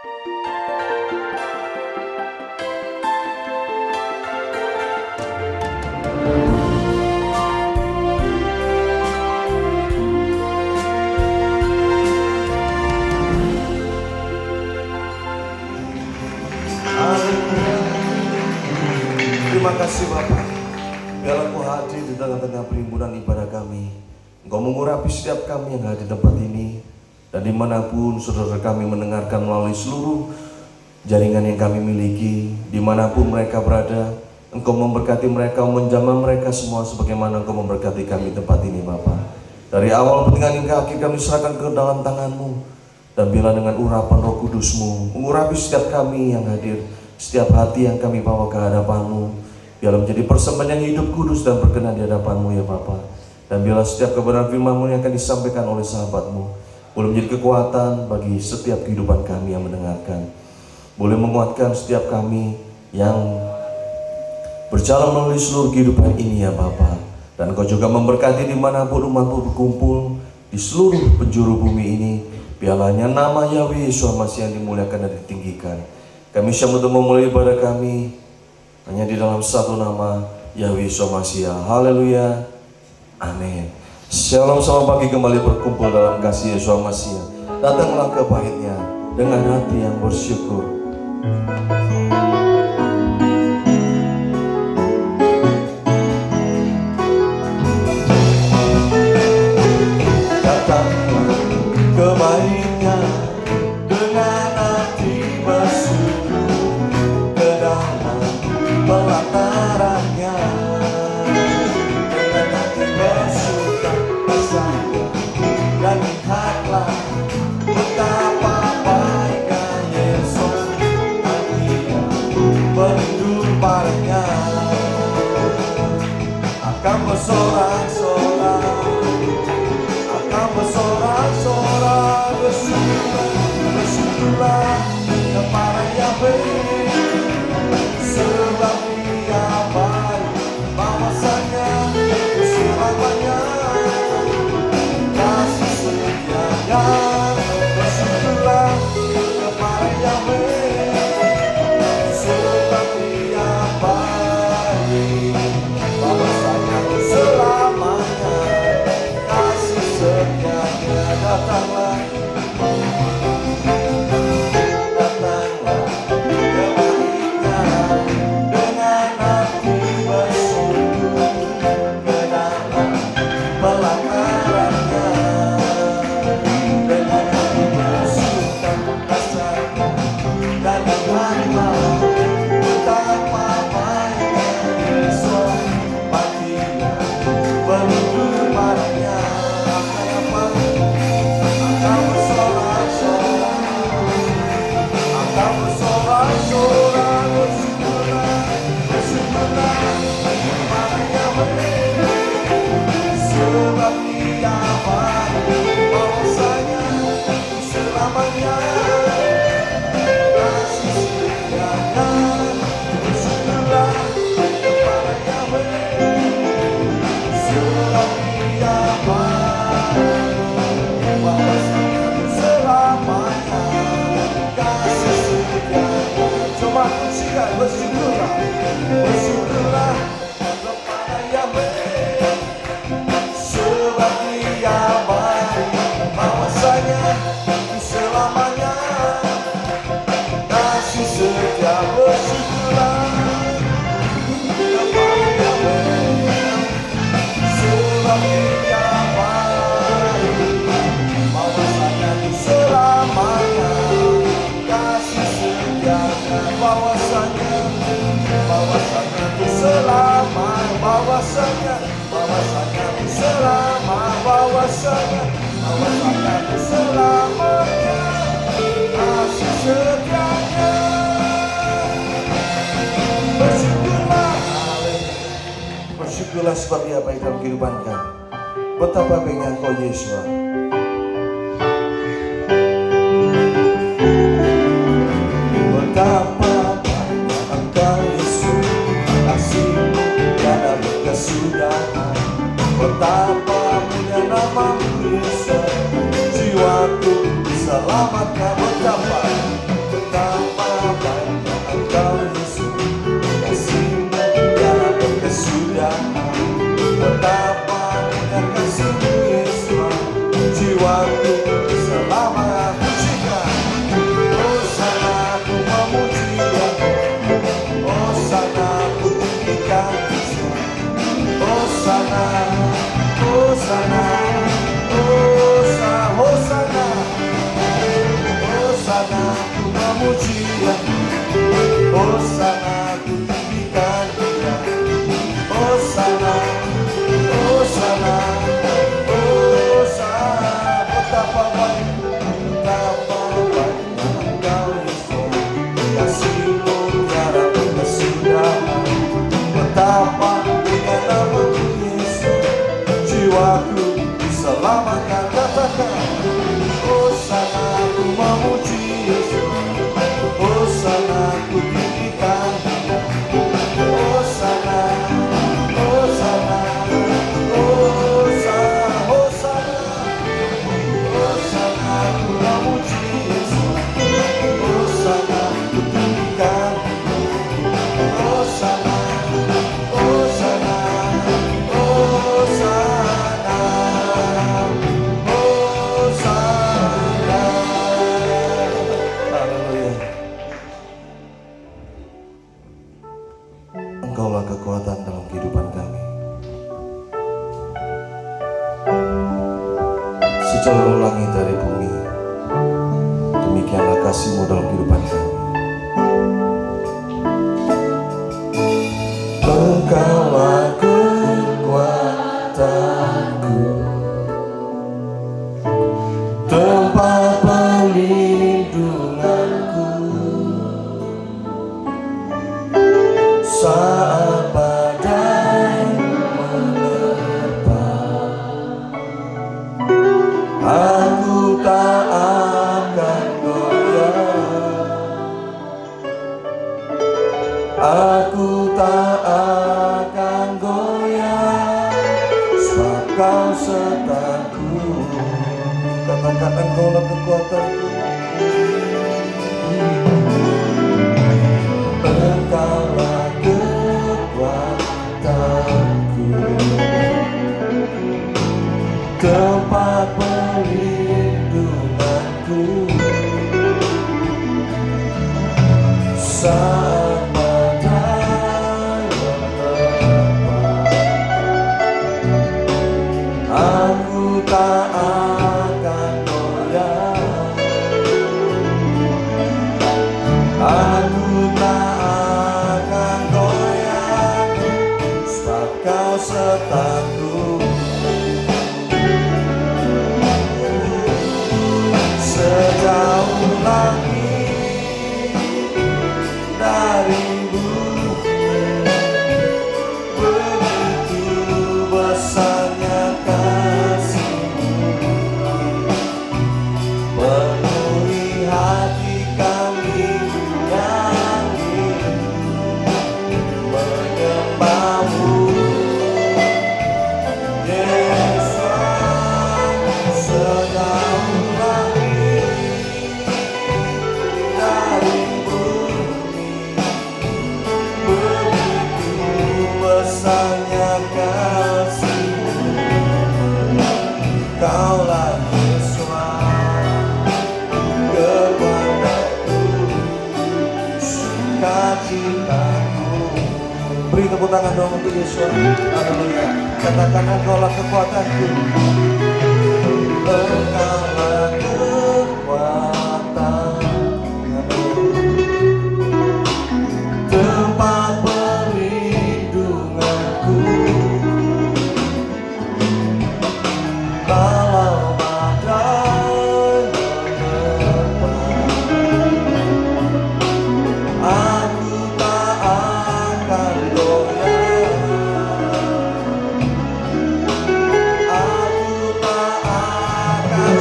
Terima kasih Bapak, biarlah Kau hadir di tengah-tengah perhimpunan ibadah kami. Engkau mengurapi setiap kami yang hadir di tempat ini, dan dimanapun saudara kami mendengarkan melalui seluruh jaringan yang kami miliki, dimanapun mereka berada, Engkau memberkati mereka, menjamah mereka semua sebagaimana Engkau memberkati kami di tempat ini Bapak. Dari awal pertengahan hingga akhir kami serahkan ke dalam tangan-Mu, dan biarlah dengan urapan Roh Kudus-Mu mengurapi setiap kami yang hadir, setiap hati yang kami bawa ke hadapan-Mu. Biarlah menjadi persembahan yang hidup, kudus, dan berkenan di hadapan-Mu ya Bapa. Dan biarlah setiap kebenaran firman-Mu yang akan disampaikan oleh sahabat-Mu boleh menjadi kekuatan bagi setiap kehidupan kami yang mendengarkan. Boleh menguatkan setiap kami yang berjalan melalui seluruh kehidupan ini ya Bapa. Dan Kau juga memberkati dimanapun umat-Mu berkumpul di seluruh penjuru bumi ini. Biarlah nama Yahweh Yesus Masih yang dimuliakan dan ditinggikan. Kami siap untuk memulai ibadah kami hanya di dalam satu nama, Yahweh Yesus Masih. Haleluya, amin. Shalom, selamat pagi, kembali berkumpul dalam kasih Yesus Masih. Datanglah ke baitnya dengan hati yang bersyukur. Datanglah ke baitnya dengan hati bersyukur, ke dalam pelatarannya dengan hati bersuka bersama, dan lihatlah betapa baiknya Yesus, Dia berindu padanya, akan bersorak-sorak, akan bersorak-sorak, bersyukurlah kepada Yahweh, sebab Dia baik, bahwasanya selamanya kasih setianya. Bersyukurlah kepada Yahweh, sebab Dia baik, bahwasanya selamanya kasih setianya. Datanglah, datanglah ke baitnya dengan hati bersyukur, ke dalam pelatarannya dengan hati bersuka rasa, dan lihatlah betapa baiknya Yesus, Dia berindu padanya. Akan bersorak-sorak, akan bersorak-sorak, bersyukurlah, bersyukurlah kepada Yahweh, sebab Dia baik, bahwasanya selamanya kasih setianya. Bersyukurlah kepada Yahweh, sebab Dia baik, bahwasanya selamanya kasih setianya. Coba pujikan, bersyukurlah, bersyukurlah kepada Yahweh, sebab Dia baik, bahwasanya selamanya kasih setia. Bersyukurlah kepada Yahweh, sebab Dia baik, bahwasanya selamanya kasih setianya. Bahwasanya selama, bahwasanya selama, bahwasanya selamanya kasih setianya. Bersyukurlah, bersyukurlah sebab Dia baik dalam kehidupan kami. Betapa baiknya Engkau Yesus. Betapa banyak Engkau Yesus, kasih-Mu tiada berkesudahan. Betapa mulia nama-Mu Yesus, jiwaku diselamatkan. Betapa ku memuji Dia, Hosana ku tinggikan Dia, Hosana, Hosana, Hosana. Betapa baiknya Engkau Yesus, kasih-Mu tiada kesudahan. Betapa dengan nama-Mu Yesus, jiwaku diselamatkan. Katakan, Hosana ku memuji Yesus, Hosana ku tinggikan Dia, Hosana, Hosana, Hosana, Hosana, Hosana ku memuji Yesus, Hosana ku tinggikan Dia, Hosana, Hosana, Hosana, Hosana. Haleluya. Engkaulah kekuatan dalam kehidupan kami. Sejauh langit dari bumi, demikianlah kasih-Mu dalam kehidupan kami. Engkaulah kekuatanku, tempat perlindunganku, saat badai menerpa, aku tak akan goyah, aku tak akan goyah, sebab Kau sertaku. Katakan, Engkaulah kekuatanku, Engkaulah kekuatanku, tempat perlindunganku, saat badai menerpa, aku tak akan goyah, aku tak akan goyah, sebab Kau sertaku. Sejauh langit dari bumi, begitu besarnya kasih-Mu, penuhi hati kami yang rindu menyembah-Mu, Yesus. Sejauh langit dari bumi, begitu besarnya kasih-Mu, Kaulah Yesus, kekuatanku, sukacitaku. Beri tepuk tangan dong untuk Yesus. Haleluya. Katakan, Engkaulah kekuatanku, Engkaulah kekuatanku, tempat perlindunganku, kalau badai menerpa, aku tak akan goyah, aku tak akan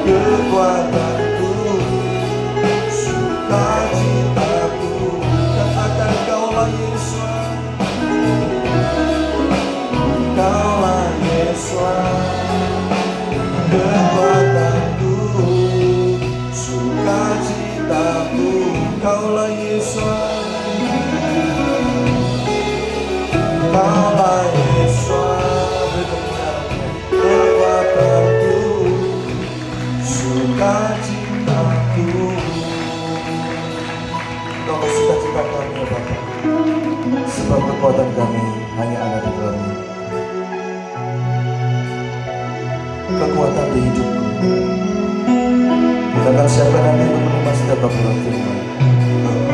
kekuatanku, sukacitaku. Katakan Kaulah Yesus, Kaulah Yesus, kekuatanku, sukacitaku. Kaulah Yesus, Kaulah Yesus, kekuatanku, sukacitaku. Engkau sukacita kami ya Bapa, sebab kekuatan kami hanya ada di dalam-Mu. Kekuatan di hidupku, gunakan siapa nanti untuk menerima setiap bulan firman.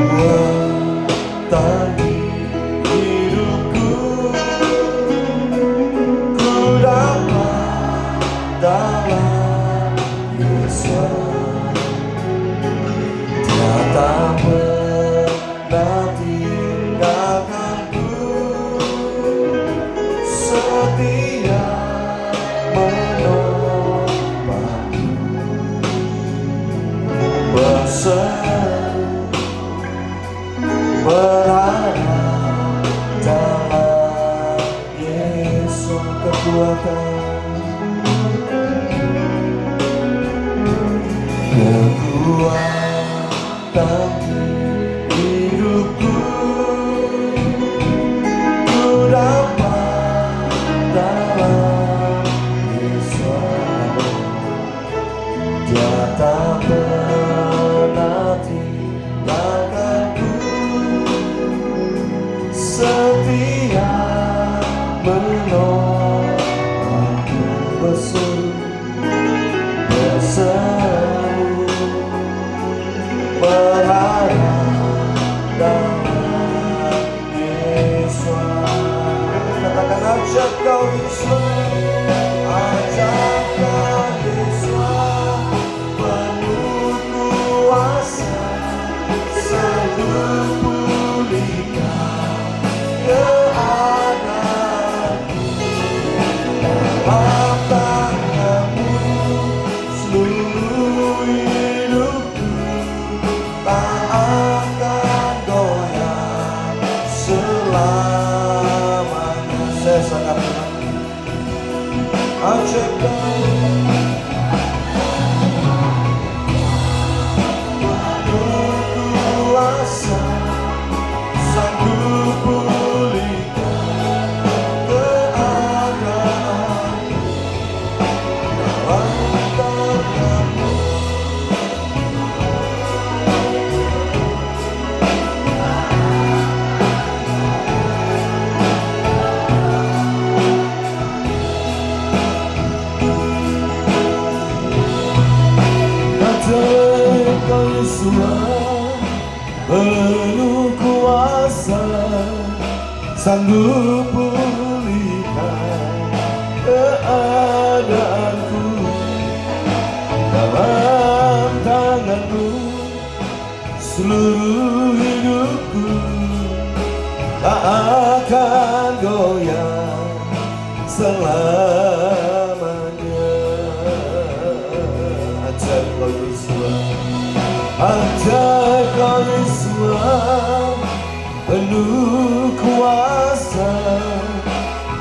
Kekuatan di hidupku, ku dapat dalam Yesus. Dia tak pernah tinggalkanku, setia menolongku, berseru berharap dalam Yesus. Kekuatan di hidupku, ku dapat dalam Yesus. Dia tak pernah tinggalkanku, setia menolongku, berseru berharap dalam Yesus. Katakan ajak Kau Yesus, ajak Kau Yesus, penuh kuasa, sanggup pulihkan keadaanku. Dalam tangan-Mu seluruh hidupku, tak akan goyah selamanya. Saya sangat ajak Kau berkuasa, sanggup pulihkan keadaanku. Dalam tangan-Mu Kau Yesus, penuh kuasa, sanggup pulihkan keadaanku. Dalam tangan-Mu seluruh hidupku, tak akan goyah selamanya. Ajak Kau Yesus, ajak Kau Yesus, penuh kuasa,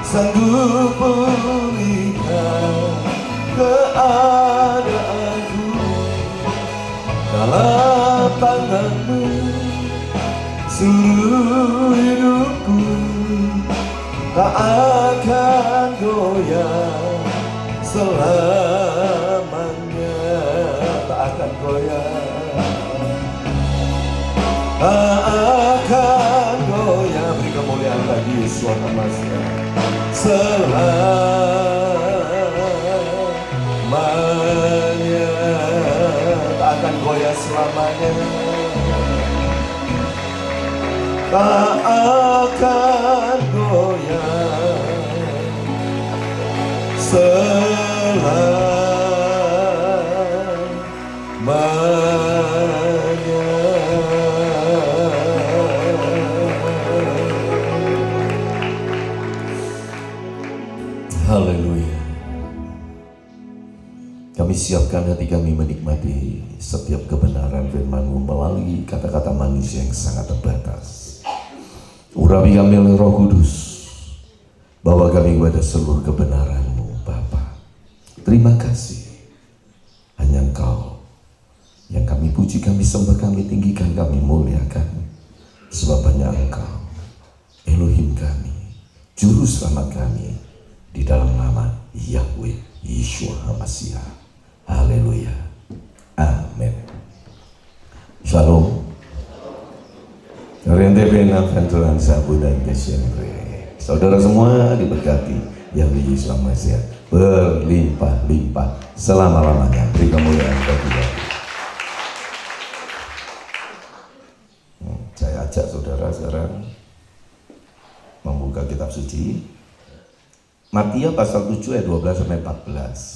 sanggup pulihkan keadaanku. Dalam tangan-Mu seluruh hidupku, tak akan goyah selamanya. Tak akan goyah, tak akan goyah. Beri kemuliaan bagi Yesus namanya selamanya. Tak akan goyah selamanya, tak akan goyah selamanya. Haleluya. Kami siapkan hati kami menikmati setiap kebenaran firman-Mu melalui kata-kata manusia yang sangat terbatas. Urapi kami oleh Roh Kudus, bawa kami kepada seluruh kebenaran-Mu, Bapa. Terima kasih. Hanya Engkau yang kami puji, kami sembah, kami tinggikan, kami muliakan. Sebab hanya Engkau, Elohim kami, Juru Selamat kami, di dalam nama Yahweh Yeshua HaMashiach. Haleluya. Amin. Shalom. Oriente bena venturan sabu dan kesyempre. Saudara semua diberkati Yahweh Yeshua HaMashiach berlimpah-limpah selama-lamanya. Beri kemuliaan bagi Dia. Saya ajak saudara sekarang membuka kitab suci Matius pasal 7 ayat 12 sampai 14.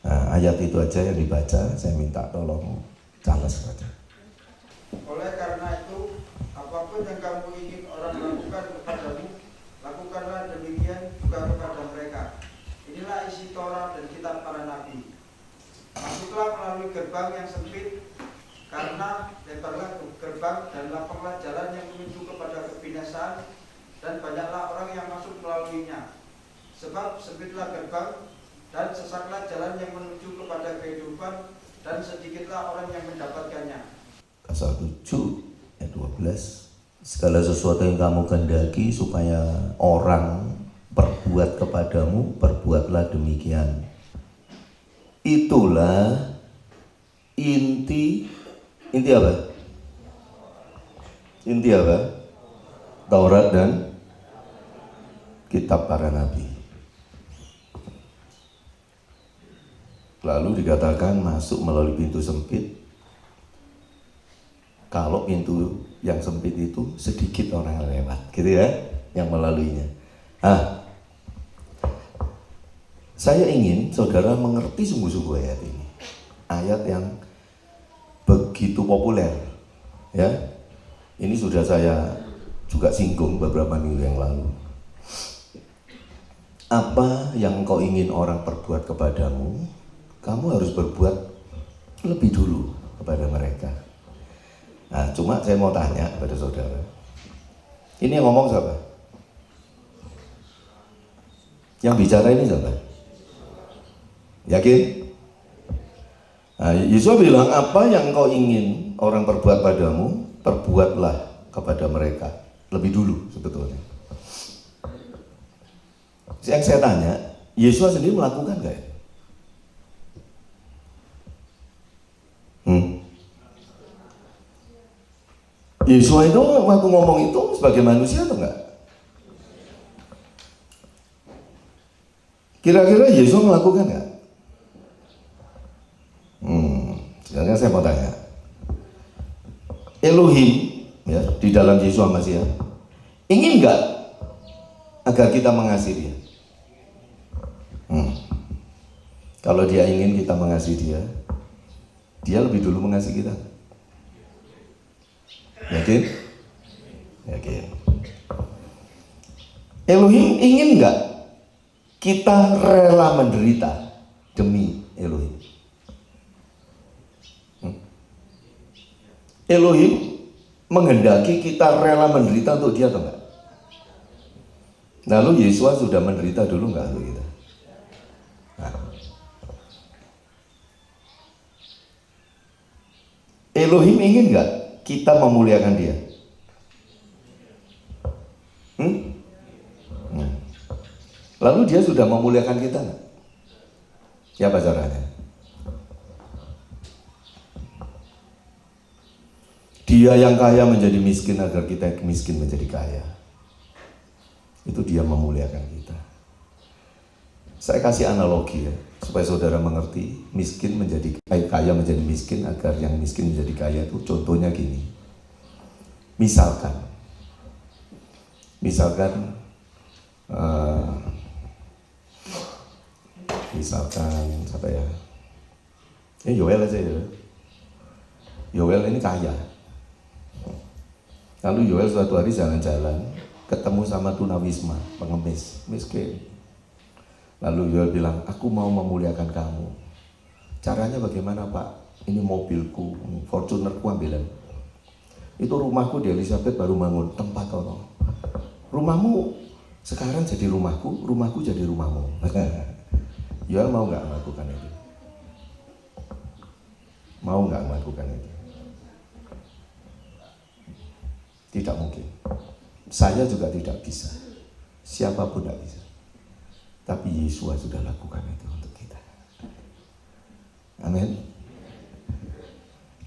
Nah, ayat itu aja yang dibaca, saya minta tolong Charles saja. Oleh karena itu, apapun yang kamu ingin orang lakukan kepadamu, lakukanlah demikian juga kepada mereka. Inilah isi Taurat dan kitab para nabi. Masuklah melalui gerbang yang sempit, karena lebarlah gerbang dan lapanglah jalan yang menuju kepada kebinasaan, dan banyaklah orang yang masuk melaluinya. Sebab sempitlah gerbang dan sesaklah jalan yang menuju kepada kehidupan, dan sedikitlah orang yang mendapatkannya. Pasal 7 ayat 12. Segala sesuatu yang kamu kehendaki supaya orang perbuat kepadamu, perbuatlah demikian. Itulah inti apa? Inti apa? Taurat dan kitab para nabi. Lalu dikatakan masuk melalui pintu sempit. Kalau pintu yang sempit itu sedikit orang yang lewat, gitu ya, yang melaluinya. Saya ingin saudara mengerti sungguh-sungguh ayat ini. Ayat yang begitu populer, ya. Ini sudah saya juga singgung beberapa minggu yang lalu. Apa yang kau ingin orang perbuat kepadamu, kamu harus berbuat lebih dulu kepada mereka. Nah, cuma saya mau tanya kepada saudara, ini yang ngomong siapa? Yang bicara ini siapa? Yakin? Nah, Yesus bilang, apa yang kau ingin orang perbuat padamu, perbuatlah kepada mereka lebih dulu sebetulnya. Yang saya tanya, Yesus sendiri melakukan gak ya? Yesus itu waktu ngomong itu sebagai manusia atau enggak? Kira-kira Yesus melakukan enggak? Sekarang saya mau tanya, Elohim ya di dalam Yesus HaMashiach ingin enggak agar kita mengasihi Dia? Kalau Dia ingin kita mengasihi Dia, Dia lebih dulu mengasihi kita. Yakin? Yakin. Elohim ingin enggak kita rela menderita demi Elohim? Elohim menghendaki kita rela menderita untuk Dia atau enggak? Lalu Yesus sudah menderita dulu enggak untuk kita? Elohim ingin enggak kita memuliakan Dia? Lalu Dia sudah memuliakan kita enggak? Siapa caranya? Dia yang kaya menjadi miskin agar kita miskin menjadi kaya. Itu Dia memuliakan kita. Saya kasih analogi ya, supaya saudara mengerti, miskin menjadi kaya menjadi miskin agar yang miskin menjadi kaya itu contohnya gini. Misalkan siapa ya? Yoel aja ya. Yoel ini kaya. Lalu Yoel suatu hari jalan-jalan ketemu sama tunawisma, pengemis, miskin. Lalu dia bilang, aku mau memuliakan kamu. Caranya bagaimana Pak? Ini mobilku, Fortunerku ambilan. Itu rumahku di Elizabeth baru bangun, tempat ono. Rumahmu sekarang jadi rumahku, rumahku jadi rumahmu. Ya mau nggak melakukan itu? Mau nggak melakukan itu? Tidak mungkin. Saya juga tidak bisa. Siapapun tidak bisa. Tapi Yesus sudah lakukan itu untuk kita. Amin.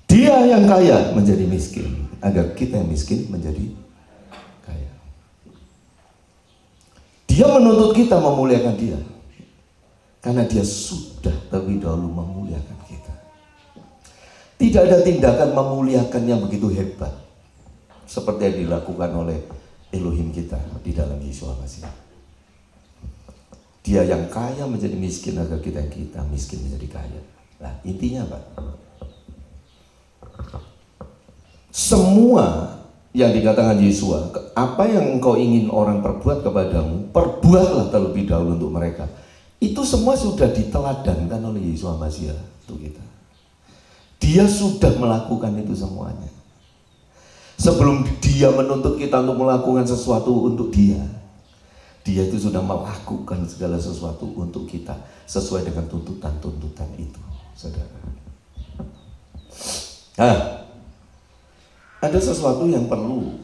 Dia yang kaya menjadi miskin, agar kita yang miskin menjadi kaya. Dia menuntut kita memuliakan dia, karena dia sudah terlebih dahulu memuliakan kita. Tidak ada tindakan memuliakan yang begitu hebat seperti yang dilakukan oleh Elohim kita di dalam Yesus Almasih. Dia yang kaya menjadi miskin agar kita miskin menjadi kaya. Nah, intinya Pak, semua yang dikatakan Yesus, apa yang engkau ingin orang perbuat kepadamu, perbuatlah terlebih dahulu untuk mereka. Itu semua sudah diteladankan oleh Yesus Almasih untuk kita. Dia sudah melakukan itu semuanya. Sebelum dia menuntut kita untuk melakukan sesuatu untuk dia itu sudah melakukan segala sesuatu untuk kita sesuai dengan tuntutan-tuntutan itu, saudara. Nah, ada sesuatu yang perlu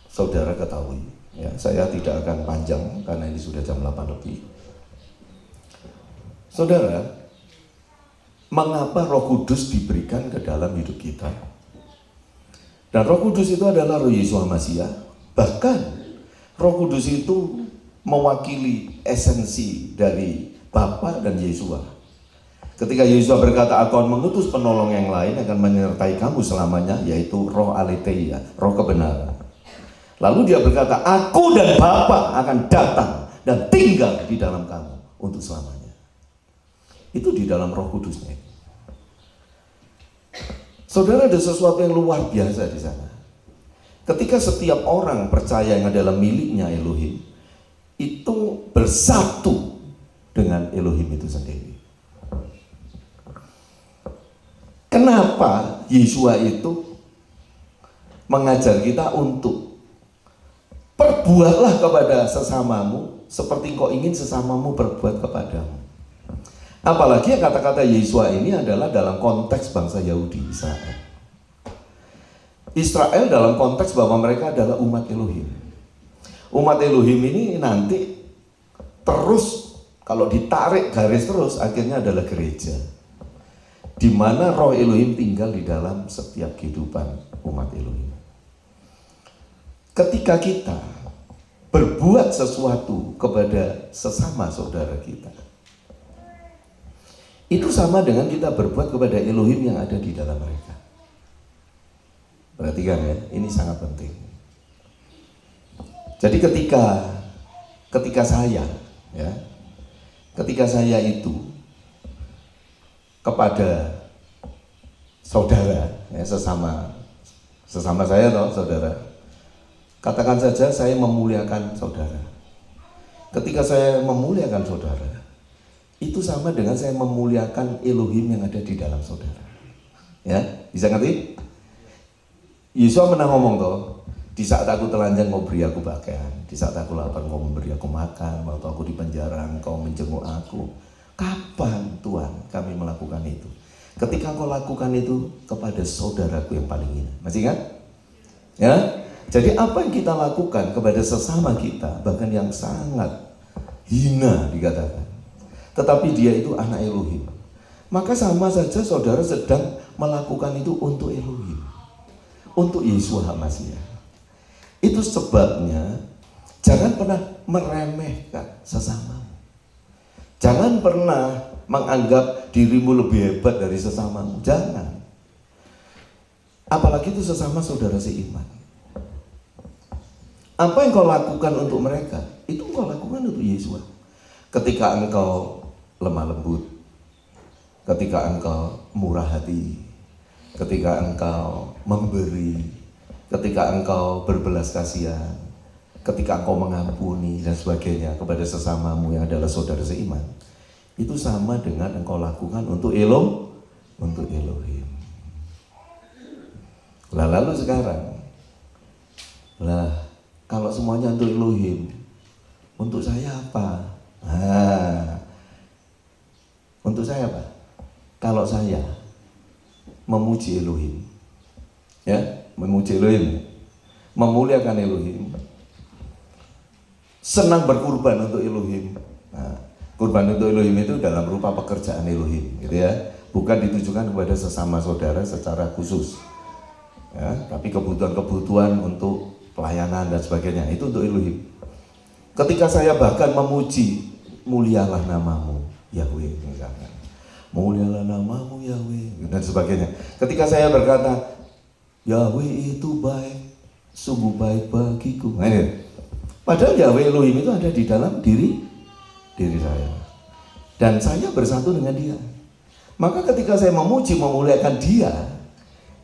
saudara ketahui. Ya, saya tidak akan panjang karena ini sudah jam 8 lebih. Saudara, mengapa Roh Kudus diberikan ke dalam hidup kita? Dan Roh Kudus itu adalah Roh Yesus Almasih. Bahkan Roh Kudus itu mewakili esensi dari Bapa dan Yesus. Ketika Yesus berkata, aku akan mengutus penolong yang lain akan menyertai kamu selamanya, yaitu Roh Aletheia, Roh kebenaran. Lalu dia berkata, aku dan Bapa akan datang dan tinggal di dalam kamu untuk selamanya. Itu di dalam Roh Kudusnya. Saudara, ada sesuatu yang luar biasa di sana. Ketika setiap orang percaya yang adalah miliknya Elohim, itu bersatu dengan Elohim itu sendiri. Kenapa Yesua itu mengajar kita untuk perbuatlah kepada sesamamu seperti engkau ingin sesamamu berbuat kepadamu. Apalagi kata-kata Yesua ini adalah dalam konteks bangsa Yahudi Israel. Israel dalam konteks bahwa mereka adalah umat Elohim. Umat Elohim ini nanti terus kalau ditarik garis terus akhirnya adalah gereja, di mana Roh Elohim tinggal di dalam setiap kehidupan umat Elohim. Ketika kita berbuat sesuatu kepada sesama saudara kita, itu sama dengan kita berbuat kepada Elohim yang ada di dalam mereka. Perhatikan ya, ini sangat penting. Jadi ketika saya itu kepada saudara, ya, sesama saya toh saudara, katakan saja saya memuliakan saudara. Ketika saya memuliakan saudara, itu sama dengan saya memuliakan Elohim yang ada di dalam saudara. Ya, bisa ngerti? Yesus pernah ngomong toh, di saat aku telanjang kau beri aku pakaian, di saat aku lapar kau memberi aku makan, waktu aku di penjara kau menjenguk aku. Kapan Tuhan kami melakukan itu? Ketika kau lakukan itu kepada saudaraku yang paling hina. Masih ingat? Ya. Jadi apa yang kita lakukan kepada sesama kita, bahkan yang sangat hina dikatakan, tetapi dia itu anak Elohim, maka sama saja saudara sedang melakukan itu untuk Elohim, untuk Yesus Almasih. Itu sebabnya jangan pernah meremehkan sesamamu. Jangan pernah menganggap dirimu lebih hebat dari sesamamu. Jangan. Apalagi itu sesama saudara seiman. Apa yang kau lakukan untuk mereka, itu kau lakukan untuk Yesus. Ketika engkau lemah lembut, ketika engkau murah hati, ketika engkau memberi, ketika engkau berbelas kasihan, ketika engkau mengampuni dan sebagainya kepada sesamamu yang adalah saudara seiman, itu sama dengan engkau lakukan untuk Elohim. Lah lalu sekarang, kalau semuanya untuk Elohim, untuk saya apa? Untuk saya apa? Kalau saya memuji Elohim, ya, memuji Elohim, memuliakan Elohim, senang berkurban untuk Elohim. Kurban untuk Elohim itu dalam rupa pekerjaan Elohim, gitu ya, bukan ditujukan kepada sesama saudara secara khusus, ya, tapi kebutuhan-kebutuhan untuk pelayanan dan sebagainya itu untuk Elohim. Ketika saya bahkan memuji, mulialah namamu Yahweh, misalkan, mulialah namamu Yahweh dan sebagainya. Ketika saya berkata Yahweh itu baik, sungguh baik bagiku, padahal Yahweh Elohim itu ada di dalam diri saya, dan saya bersatu dengan dia. Maka ketika saya memuji, memuliakan dia,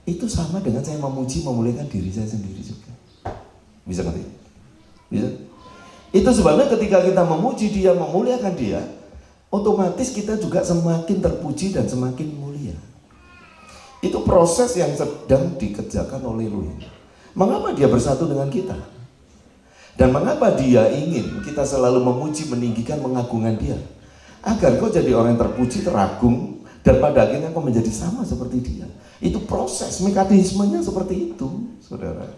itu sama dengan saya memuji, memuliakan diri saya sendiri juga. Bisa ngerti? Bisa? Itu sebabnya ketika kita memuji dia, memuliakan dia, otomatis kita juga semakin terpuji dan semakin mulia. Itu proses yang sedang dikerjakan oleh Elohim. Mengapa dia bersatu dengan kita? Dan mengapa dia ingin kita selalu memuji, meninggikan, mengagungkan dia? Agar kau jadi orang yang terpuji, teragung, dan pada akhirnya kau menjadi sama seperti dia. Itu proses, mekanismenya seperti itu, saudara.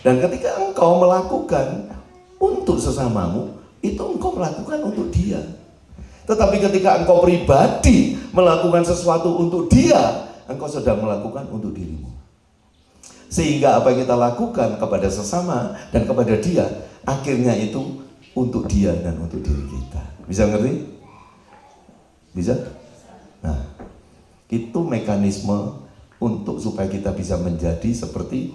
Dan ketika engkau melakukan untuk sesamamu, itu engkau melakukan untuk dia. Tetapi ketika engkau pribadi melakukan sesuatu untuk dia, engkau sedang melakukan untuk dirimu. Sehingga apa yang kita lakukan kepada sesama dan kepada dia, akhirnya itu untuk dia dan untuk diri kita. Bisa ngerti? Bisa? Nah, itu mekanisme untuk supaya kita bisa menjadi seperti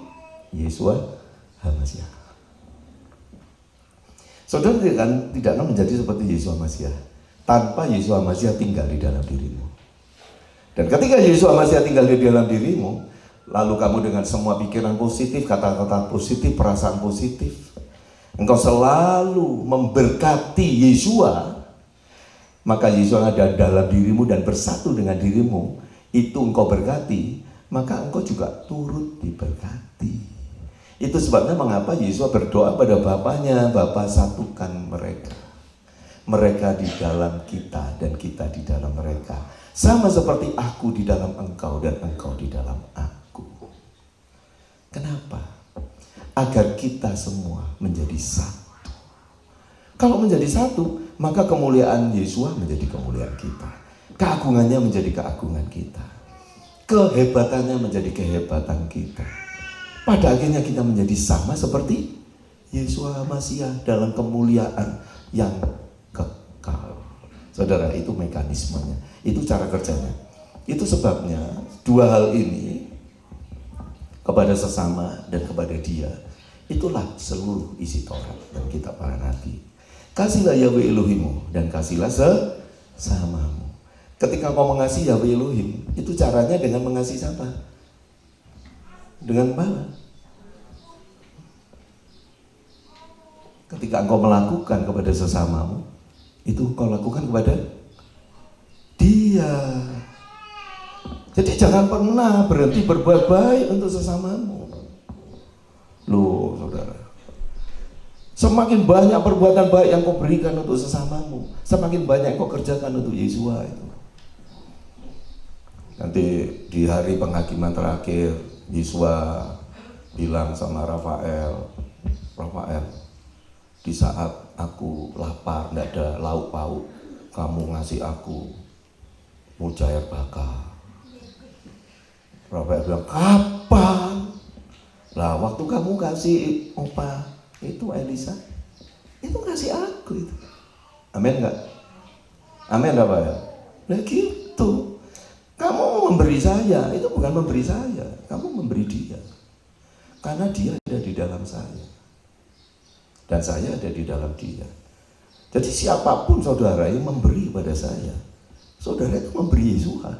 Yeshua HaMashiach. Saudara tidak akan menjadi seperti Yeshua HaMashiach tanpa Yeshua HaMashiach tinggal di dalam dirimu. Dan ketika Yeshua HaMashiach tinggal di dalam dirimu, lalu kamu dengan semua pikiran positif, kata-kata positif, perasaan positif, engkau selalu memberkati Yeshua, maka Yeshua ada dalam dirimu dan bersatu dengan dirimu, itu engkau berkati, maka engkau juga turut diberkati. Itu sebabnya mengapa Yeshua berdoa pada Bapaknya, Bapa satukan mereka. Mereka di dalam kita dan kita di dalam mereka. Sama seperti aku di dalam engkau dan engkau di dalam aku. Kenapa? Agar kita semua menjadi satu. Kalau menjadi satu, maka kemuliaan Yeshua menjadi kemuliaan kita. Keagungannya menjadi keagungan kita. Kehebatannya menjadi kehebatan kita. Pada akhirnya kita menjadi sama seperti Yeshua HaMashiach dalam kemuliaan yang kekal. Saudara, itu mekanismenya. Itu cara kerjanya. Itu sebabnya dua hal ini, kepada sesama dan kepada dia, itulah seluruh isi Taurat dan kitab para nabi. Kasihlah Yahweh Elohimmu dan kasihlah sesamamu. Ketika kau mengasihi Yahweh Elohim, itu caranya dengan mengasihi siapa? Dengan mana? Ketika engkau melakukan kepada sesamamu, itu engkau lakukan kepada dia. Jadi jangan pernah berhenti berbuat baik untuk sesamamu. Loh, saudara, semakin banyak perbuatan baik yang kau berikan untuk sesamamu, semakin banyak yang kau kerjakan untuk Yeshua itu. Nanti di hari penghakiman terakhir, Yeshua bilang sama Rafael, di saat aku lapar, tidak ada lauk pauk, kamu ngasih aku mujair bakar. Rafael bilang, kapan? Lah waktu kamu kasih opa itu Elisa, itu kasih aku itu. Amin enggak? Amin Rafael? Nah gitu. Kamu memberi saya, itu bukan memberi saya, kamu memberi dia. Karena dia ada di dalam saya. Dan saya ada di dalam dia. Jadi siapapun saudara yang memberi pada saya, saudara itu memberi Yeshua.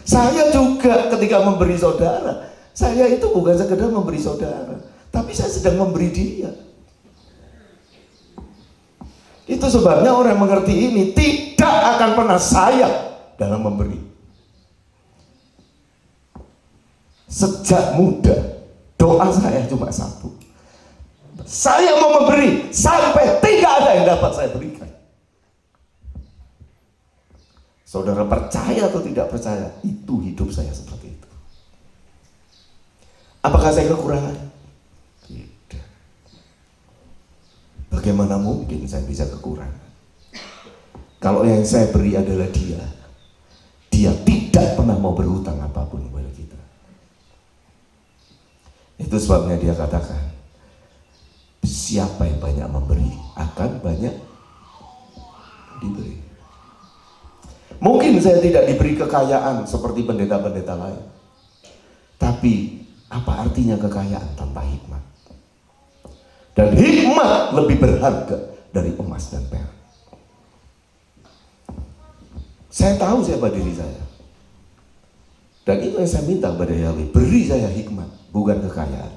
Saya juga ketika memberi saudara, saya itu bukan sekedar memberi saudara, tapi saya sedang memberi dia. Itu sebabnya orang yang mengerti ini tidak akan pernah sayang dalam memberi. Sejak muda, doa saya cuma satu. Saya mau memberi sampai tidak ada yang dapat saya berikan. Saudara percaya atau tidak percaya, itu hidup saya seperti itu. Apakah saya kekurangan? Tidak. Bagaimana mungkin saya bisa kekurangan? Kalau yang saya beri adalah dia tidak pernah mau berhutang apapun kepada kita. Itu sebabnya dia katakan, siapa yang banyak memberi akan banyak diberi. Mungkin saya tidak diberi kekayaan seperti pendeta-pendeta lain, tapi apa artinya kekayaan tanpa hikmat? Dan hikmat lebih berharga dari emas dan perak. Saya tahu siapa diri saya, dan itu yang saya minta kepada Yahweh, beri saya hikmat, bukan kekayaan.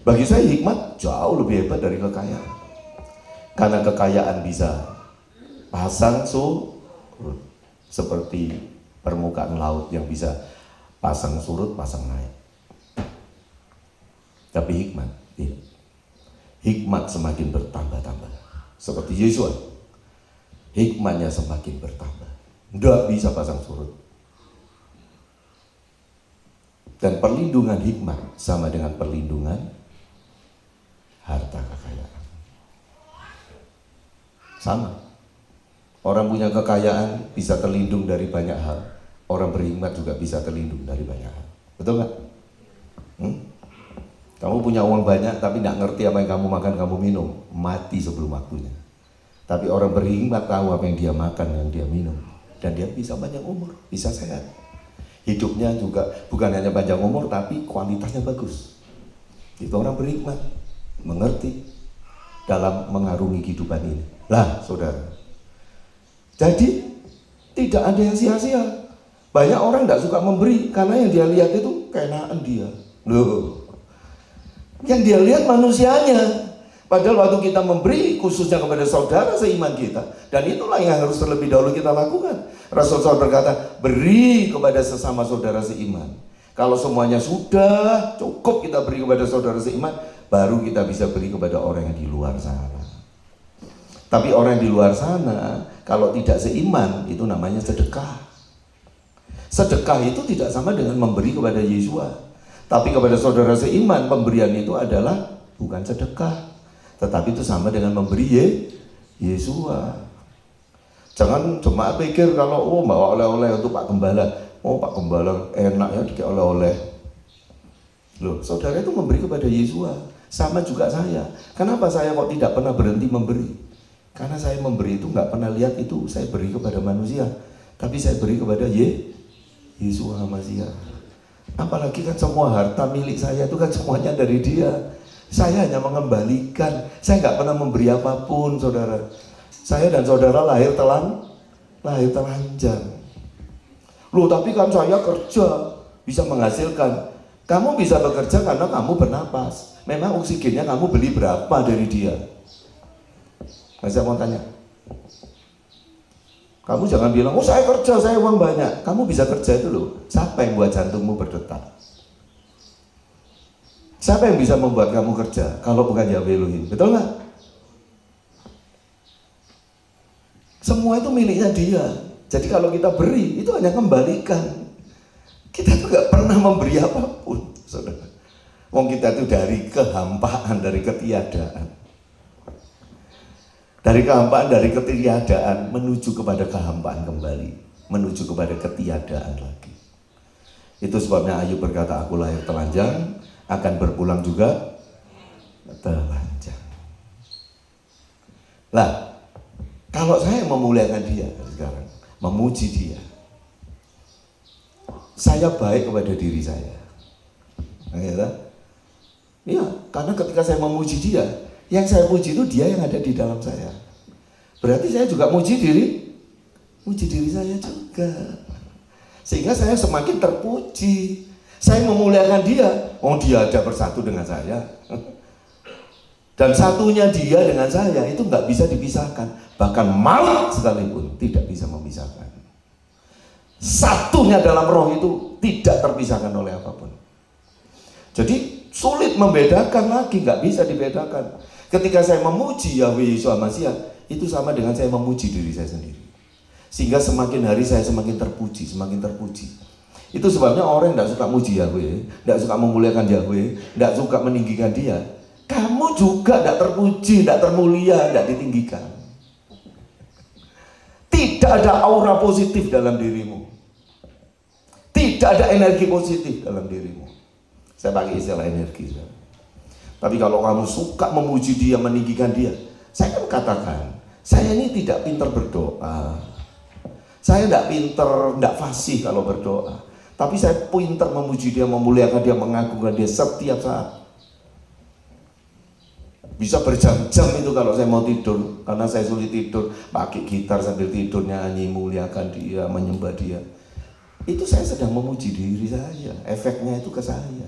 Bagi saya hikmat jauh lebih hebat dari kekayaan, karena kekayaan bisa pasang surut, seperti permukaan laut yang bisa pasang surut, pasang naik. Tapi hikmat tidak. Hikmat semakin bertambah-tambah, seperti Yesus. Hikmatnya semakin bertambah, tidak bisa pasang surut. Dan perlindungan hikmat sama dengan perlindungan harta kekayaan. Sama. Orang punya kekayaan bisa terlindung dari banyak hal. Orang berhikmat juga bisa terlindung dari banyak hal. Betul nggak? Kamu punya uang banyak tapi nggak ngerti apa yang kamu makan, kamu minum, mati sebelum waktunya. Tapi orang berhikmat tahu apa yang dia makan, yang dia minum, dan dia bisa panjang umur, bisa sehat. Hidupnya juga bukan hanya panjang umur, tapi kualitasnya bagus. Itu orang berhikmat, mengerti dalam mengarungi kehidupan ini. Lah, saudara. Jadi tidak ada yang sia-sia. Banyak orang tidak suka memberi karena yang dia lihat itu keenaan dia. Loh. Yang dia lihat manusianya. Padahal waktu kita memberi khususnya kepada saudara seiman kita, dan itulah yang harus terlebih dahulu kita lakukan. Rasul berkata, beri kepada sesama saudara seiman. Kalau semuanya sudah cukup kita beri kepada saudara seiman, baru kita bisa beri kepada orang yang di luar sana. Tapi orang yang di luar sana, kalau tidak seiman, itu namanya sedekah. Sedekah itu tidak sama dengan memberi kepada Yesus. Tapi kepada saudara seiman, pemberian itu adalah bukan sedekah, tetapi itu sama dengan memberi Yesus. Jangan cuma pikir kalau bawa oleh-oleh untuk Pak Gembala. Pak Gembala enak ya dikasih oleh-oleh. Loh, saudara itu memberi kepada Yesus. Sama juga saya. Kenapa saya kok tidak pernah berhenti memberi? Karena saya memberi itu nggak pernah lihat itu saya beri kepada manusia, tapi saya beri kepada Yesus Hamazia. Apalagi kan semua harta milik saya itu kan semuanya dari dia. Saya hanya mengembalikan. Saya nggak pernah memberi apapun, saudara. Saya dan saudara lahir telanjang. Loh, tapi kan saya kerja bisa menghasilkan. Kamu bisa bekerja karena kamu bernapas. Memang oksigennya kamu beli berapa dari dia? Nah, saya mau tanya. Kamu jangan bilang, saya kerja, saya uang banyak. Kamu bisa kerja itu loh. Siapa yang buat jantungmu berdetak? Siapa yang bisa membuat kamu kerja? Kalau bukan Yahweh Elohim, betul nggak? Semua itu miliknya dia. Jadi kalau kita beri, itu hanya kembalikan. Kita tuh nggak pernah memberi apapun, saudara. Wong kita itu dari kehampaan, dari ketiadaan. Dari kehampaan, dari ketiadaan menuju kepada kehampaan kembali, menuju kepada ketiadaan lagi. Itu sebabnya Ayub berkata, aku lahir telanjang, akan berpulang juga telanjang. Lah, kalau saya memuliakan dia sekarang, memuji dia, saya baik kepada diri saya. Iya, karena ketika saya memuji dia, yang saya puji itu dia yang ada di dalam saya. Berarti saya juga muji diri saya juga. Sehingga saya semakin terpuji. Saya memuliakan dia, oh dia ada bersatu dengan saya. Dan satunya dia dengan saya itu nggak bisa dipisahkan. Bahkan maut sekalipun tidak bisa memisahkan. Satunya dalam roh itu tidak terpisahkan oleh apapun. Jadi sulit membedakan lagi, nggak bisa dibedakan. Ketika saya memuji Yahweh Yeshua Mashiach, itu sama dengan saya memuji diri saya sendiri. Sehingga semakin hari saya semakin terpuji, semakin terpuji. Itu sebabnya orang yang tidak suka muji Yahweh, tidak suka memuliakan Yahweh, tidak suka meninggikan dia, kamu juga tidak terpuji, tidak termulia, tidak ditinggikan. Tidak ada aura positif dalam dirimu. Tidak ada energi positif dalam dirimu. Saya pakai istilah energi. Tapi kalau kamu suka memuji dia, meninggikan dia, saya kan katakan, saya ini tidak pintar berdoa. Saya tidak pintar, tidak fasih kalau berdoa. Tapi saya pintar memuji dia, memuliakan dia, mengagungkan dia setiap saat. Bisa berjam-jam itu kalau saya mau tidur, karena saya sulit tidur, pakai gitar sambil tidur, nyanyi, muliakan dia, menyembah dia. Itu saya sedang memuji diri saya, efeknya itu ke saya.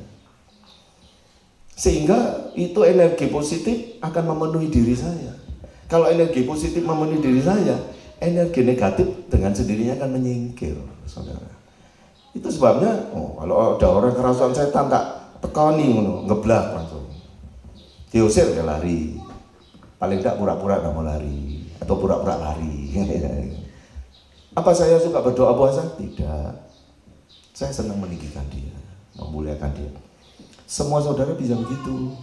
Sehingga itu energi positif akan memenuhi diri saya. Kalau energi positif memenuhi diri saya, energi negatif dengan sendirinya akan menyingkir, saudara. Itu sebabnya, kalau ada orang kerasukan setan tak tekani, ngeblak langsung. Diusir ya lari. Paling tidak pura-pura nggak mau lari atau pura-pura lari. Apa saya suka berdoa puasa? Tidak. Saya senang meninggikan dia, memuliakan dia. Semua saudara bisa begitu.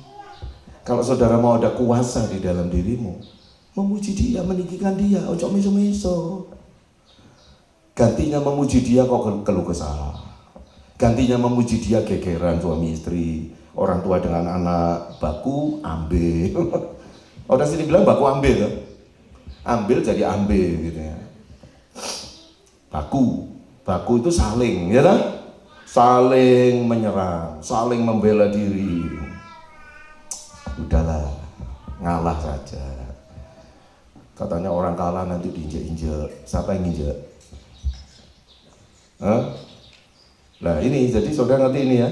Kalau saudara mau ada kuasa di dalam dirimu, memuji dia, meninggikan dia, ojo meso-meso. Gantinya memuji dia kok keluh kesah. Gantinya memuji dia gegeran suami istri, orang tua dengan anak, baku ambil. Orang sini bilang baku ambil, kan? Ambil jadi ambil gitu ya. Baku itu saling, ya kan? Saling menyerang, saling membela diri. Udahlah, ngalah saja. Katanya orang kalah nanti diinjek-injek. Siapa yang injek? Nah ini, jadi saudara ngerti ini ya.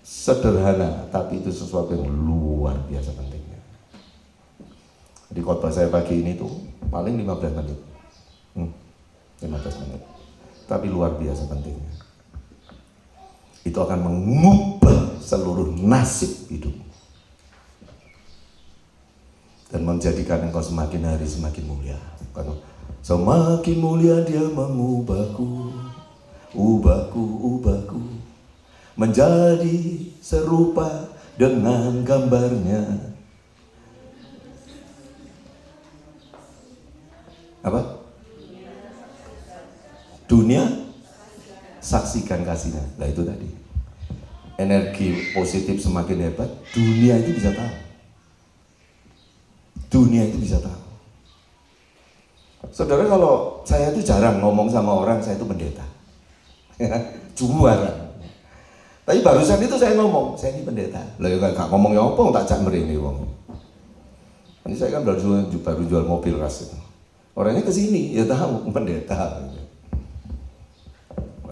Sederhana, tapi itu sesuatu yang luar biasa pentingnya. Di khotbah saya pagi ini tuh paling 15 menit. 15 menit. Tapi luar biasa pentingnya. Itu akan mengubah seluruh nasib hidup. Dan menjadikan engkau semakin hari semakin mulia. Karena semakin mulia dia mengubahku, ubahku, menjadi serupa dengan gambarnya. Apa? Dunia saksikan kasihnya. Nah itu tadi. Energi positif semakin hebat, dunia itu bisa tahu. Dunia itu bisa tahu. Saudara, kalau saya itu jarang ngomong sama orang, saya itu pendeta. Juara. Tapi barusan itu saya ngomong, saya ini pendeta. Lah ya gak ngomong ya apa, tak jak mrene wong. Ini saya kan baru jual mobil ras itu. Orangnya ke sini, ya tahu pendeta.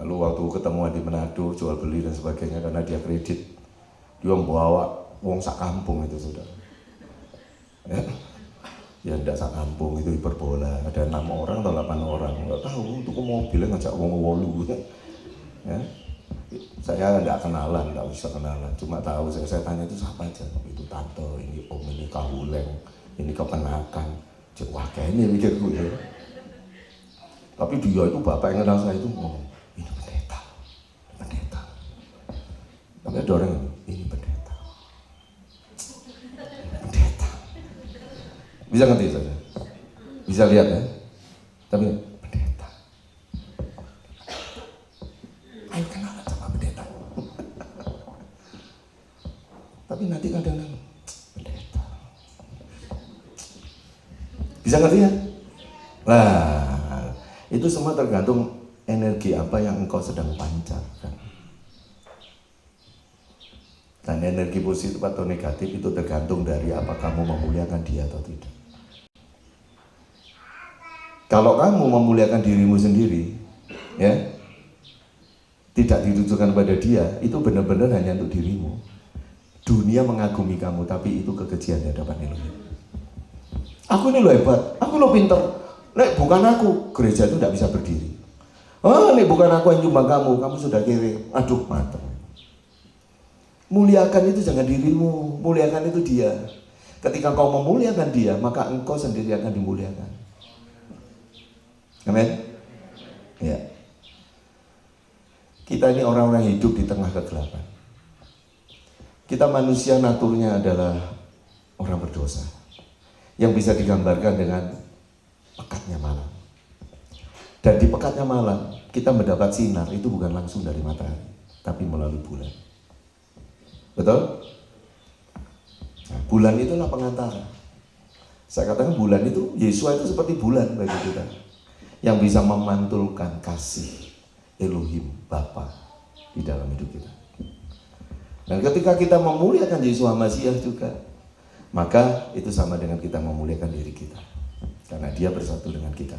Lalu waktu ketemuan di Manado, jual beli dan sebagainya karena dia kredit, dia membawa wong sak kampung itu, saudara. Ya ndak sak kampung itu hiperbola, ada 6 orang atau 8 orang, nggak tahu untuk mobilnya ngajak wong 8. Ya. Saya nggak kenalan, nggak usah kenalan, cuma tahu saya tanya itu siapa aja, itu tante, ini om, ini kahuleng, ini kepenakan, wah kayaknya mikirku ya. Tapi dia itu bapak yang kenal saya itu ngomong, ini pendeta. Tapi ada orang ini pendeta. Bisa ngerti saja, bisa lihat ya. Tapi pendeta, ayo kenalan sama pendeta. Tapi nanti kadang-kadang pendeta, bisa ngerti ya? Nah, itu semua tergantung energi apa yang engkau sedang pancarkan. Dan energi positif atau negatif itu tergantung dari apa kamu memuliakan dia atau tidak. Kalau kamu memuliakan dirimu sendiri, ya, tidak ditujukan ditujukan pada dia itu benar-benar hanya untuk dirimu. Dunia mengagumi kamu, tapi itu kekejian di hadapan Elohim. Aku ini lo hebat, aku lo pinter. Nek bukan aku, gereja itu tidak bisa berdiri. Oh, nek bukan aku yang nyumbang kamu sudah kere. Aduh, mateng. Muliakan itu jangan dirimu, muliakan itu dia. Ketika kau memuliakan dia, maka engkau sendiri akan dimuliakan. Amin. Ya. Kita ini orang-orang hidup di tengah kegelapan. Kita manusia naturnya adalah orang berdosa, yang bisa digambarkan dengan pekatnya malam. Dan di pekatnya malam, kita mendapat sinar itu bukan langsung dari matahari, tapi melalui bulan. Betul? Nah, bulan itulah pengantara. Saya katakan bulan itu, Yesua itu seperti bulan bagi kita, yang bisa memantulkan kasih Elohim Bapa di dalam hidup kita. Dan ketika kita memuliakan Yesua Masias juga, maka itu sama dengan kita memuliakan diri kita, karena dia bersatu dengan kita.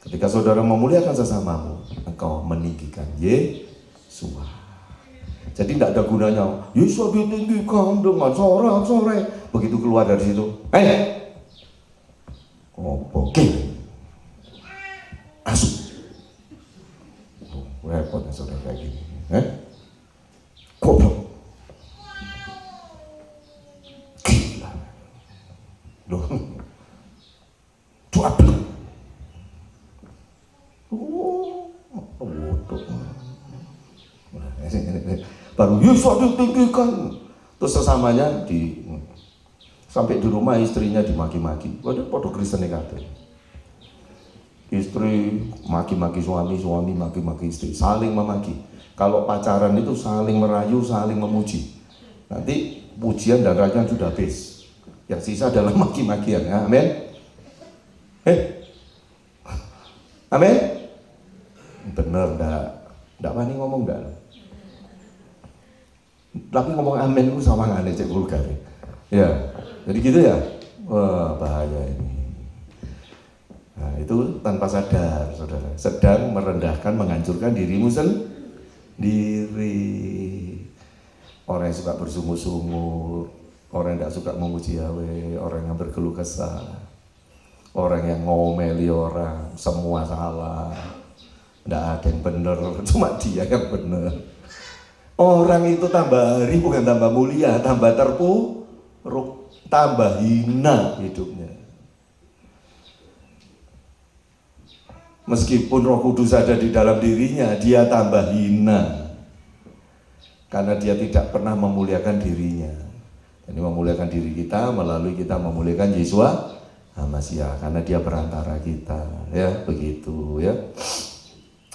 Ketika saudara memuliakan sesamamu, engkau meninggikan Yesua. Jadi tidak ada gunanya Yesus ditinggikan dengan sorak-sorai. Begitu keluar dari situ, oke, masuk. Repotnya saudara kayak gini, goblok, gila, loh, cuablek, baru Yesus ditinggikan, terus sesamanya sampai di rumah istrinya dimaki-maki. Waduh, podo Kristen kabeh. Istri maki-maki suami, suami maki-maki istri, saling memaki. Kalau pacaran itu saling merayu, saling memuji. Nanti pujian dan rayuan sudah habis, yang sisa adalah maki-makian. Amin. Amin. Bener enggak wani ngomong enggak? Tapi ngomong amin itu sama ngane cek vulgar. Ya, jadi gitu ya. Wah, bahaya ini. Nah, itu tanpa sadar, saudara. Sedang merendahkan, menghancurkan dirimu sendiri. Orang yang suka bersungut-sungut, orang yang tidak suka memuji Yahweh, orang yang berkeluh kesah, orang yang ngomeli orang, semua salah. Tidak ada yang benar, cuma dia yang benar. Orang itu tambah hari bukan tambah mulia, tambah terpuruk, tambah hina hidupnya. Meskipun Roh Kudus ada di dalam dirinya, dia tambah hina. Karena dia tidak pernah memuliakan dirinya. Jadi memuliakan diri kita melalui kita memuliakan Yesua Masias, karena dia perantara kita, ya begitu ya.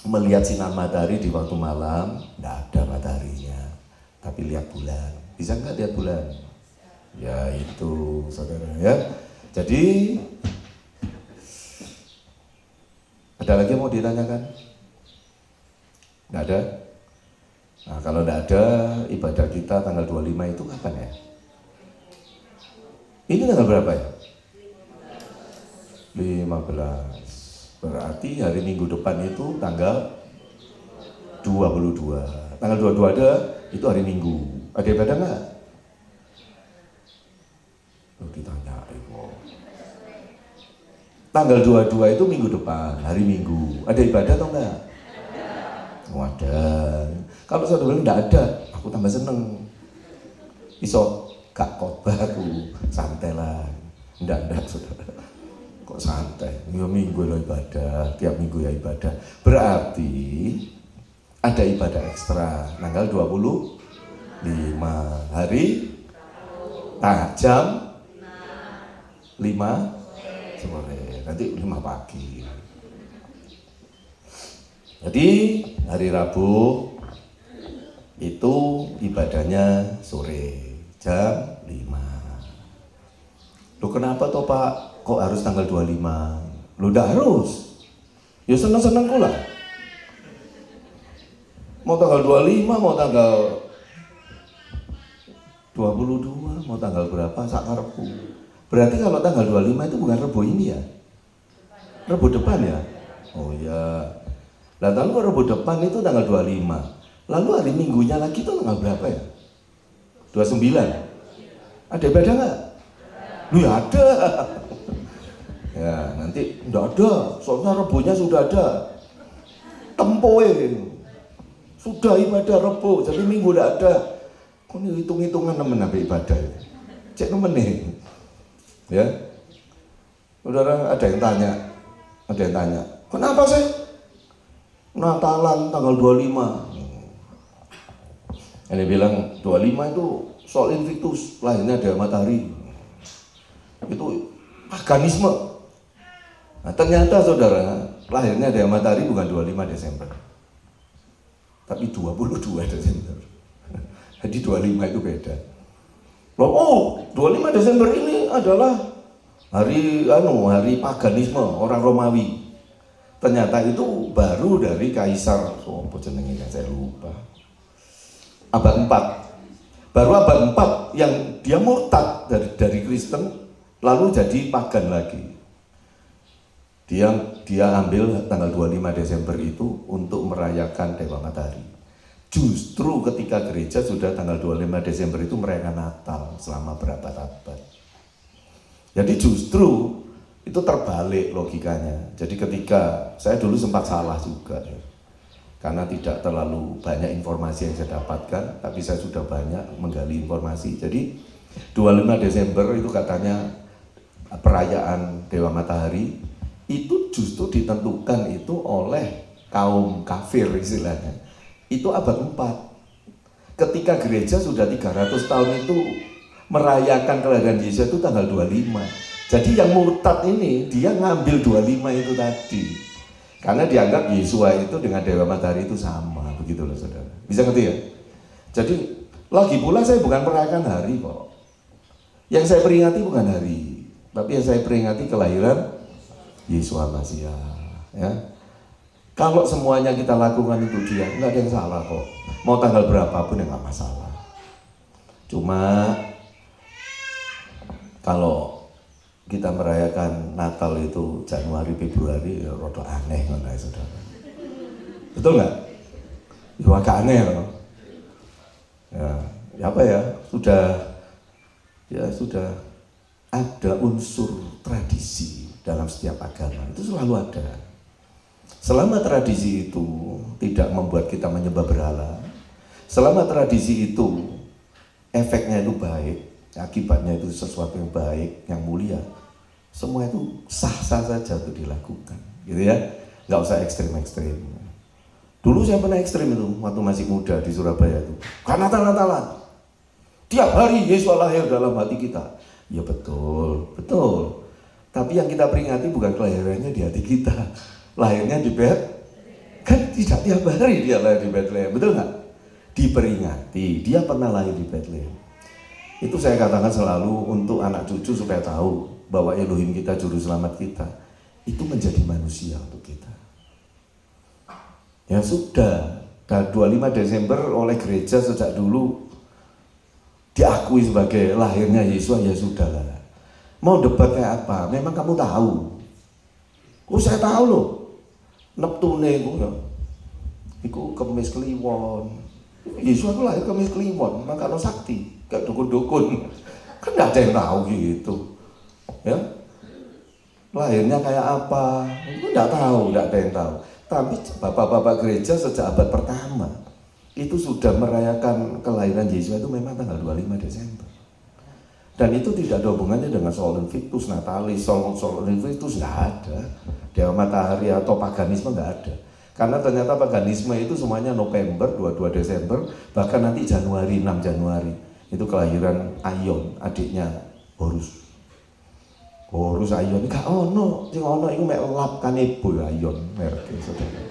Melihat sinar matahari di waktu malam, tidak ada mataharinya, tapi lihat bulan. Bisa nggak lihat bulan? Ya itu, saudara ya. Jadi ada lagi yang mau ditanyakan? Nggak ada? Nah, kalau nggak ada, ibadah kita tanggal 25 itu kapan ya? Ini tanggal berapa ya? 15. Berarti hari Minggu depan itu tanggal 22. Tanggal 22 ada, itu hari Minggu. Ada ibadah nggak? Loh, ditanya kok. Tanggal 22 itu minggu depan, hari Minggu. Ada ibadah atau enggak? Oh, ada. Kalau saudara bilang enggak ada, aku tambah seneng. Iso gak khotbah aku, santai lah. Enggak saudara. Kok santai? Ya minggu lo ibadah, tiap minggu ya ibadah. Berarti ada ibadah ekstra tanggal 25 hari jam 5 sore, nanti 5 pagi. Jadi hari Rabu itu ibadahnya sore jam 5. Loh kenapa toh Pak? Kok harus tanggal 25? Loh enggak harus. Ya seneng-seneng pula. Mau tanggal 25, mau tanggal 22, mau tanggal berapa sakarepku. Berarti kalau tanggal 25 itu bukan Rebo ini ya? Rebo depan ya? Oh ya. Lah kalau Rebo depan itu tanggal 25. Lalu hari Minggunya lagi itu tanggal berapa ya? 29. Ada ibadah nggak? Lu ya ada. Ya nanti enggak ada, soalnya Rebonya sudah ada. Tempoe sudah ibadah Rebo, jadi Minggu enggak ada. Kok ini hitung-hitungan nemen apa ibadah? Cek nemen nih. Ya. Saudara, ada yang tanya, kenapa sih Natalan tanggal 25? Ini bilang 25 itu Sol Invictus, lahirnya Dewa Matahari. Itu paganisme. Nah, ternyata saudara, lahirnya Dewa Matahari bukan 25 Desember. Tapi 22 Desember. Jadi 25 itu beda. Loh, 25 Desember ini adalah hari paganisme orang Romawi. Ternyata itu baru dari Kaisar, apa jenenge saya lupa. Abad 4. Baru abad 4 yang dia murtad dari Kristen lalu jadi pagan lagi. Dia ambil tanggal 25 Desember itu untuk merayakan Dewa Matahari. Justru ketika gereja sudah tanggal 25 Desember itu merayakan Natal selama berabad-abad. Jadi justru itu terbalik logikanya. Jadi ketika saya dulu sempat salah juga ya. Karena tidak terlalu banyak informasi yang saya dapatkan, tapi saya sudah banyak menggali informasi. Jadi 25 Desember itu katanya perayaan Dewa Matahari itu justru ditentukan itu oleh kaum kafir istilahnya. Itu abad 4. Ketika gereja sudah 300 tahun itu merayakan kelahiran Yesus itu tanggal 25. Jadi yang murtad ini dia ngambil 25 itu tadi. Karena dianggap Yesua itu dengan Dewa Matahari itu sama, begitu loh saudara. Bisa ngerti ya? Jadi lagi pula saya bukan merayakan hari kok. Yang saya peringati bukan hari, tapi yang saya peringati kelahiran Yesua Masiah. Ya. Kalau semuanya kita lakukan untuk dia, nggak ada yang salah kok. Mau tanggal berapapun ya nggak masalah. Cuma kalau kita merayakan Natal itu Januari, Februari, ya rada aneh kan saudara. Betul nggak? Ya agak aneh loh. Ya apa ya? Sudah ada unsur tradisi dalam setiap agama. Itu selalu ada. Selama tradisi itu tidak membuat kita menyembah berhala, selama tradisi itu efeknya itu baik, akibatnya itu sesuatu yang baik, yang mulia, semua itu sah-sah saja untuk dilakukan, gitu ya, nggak usah ekstrim-ekstrim. Dulu saya pernah ekstrim itu waktu masih muda di Surabaya itu, karena Natal-Natalan, tiap hari Yesus lahir dalam hati kita. Ya betul, betul. Tapi yang kita peringati bukan kelahirannya di hati kita, lahirnya di kan tidak tiap hari dia lahir di Bethlehem, betul nggak? Diperingati, dia pernah lahir di Bethlehem. Itu saya katakan selalu untuk anak cucu supaya tahu bahwa Elohim kita, juru selamat kita, itu menjadi manusia untuk kita. Ya sudah, dan 25 Desember oleh gereja sejak dulu diakui sebagai lahirnya Yesus, ya sudahlah. Mau debat kayak apa? Memang kamu tahu. Oh saya tahu loh. Neptune iku Kemis Kliwon. Yesus itu lahir Kemis Kliwon, maka sakti, kayak dukun-dukun. Kan nggak ada yang tahu gitu. Ya. Lahirnya kayak apa? Itu nggak ada yang tahu. Tapi bapak-bapak gereja sejak abad pertama itu sudah merayakan kelahiran Yesus itu memang tanggal 25 Desember. Dan itu tidak ada hubungannya dengan Sol Invictus, Natalis, Sol Invictus nggak ada. Dewa Matahari atau paganisme nggak ada. Karena ternyata paganisme itu semuanya November, 22 Desember, bahkan nanti Januari, 6 Januari. Itu kelahiran Aion, adiknya Horus. Horus Aion, gak ono, sing ono iku mek lap kanebo Aion, merke saudara.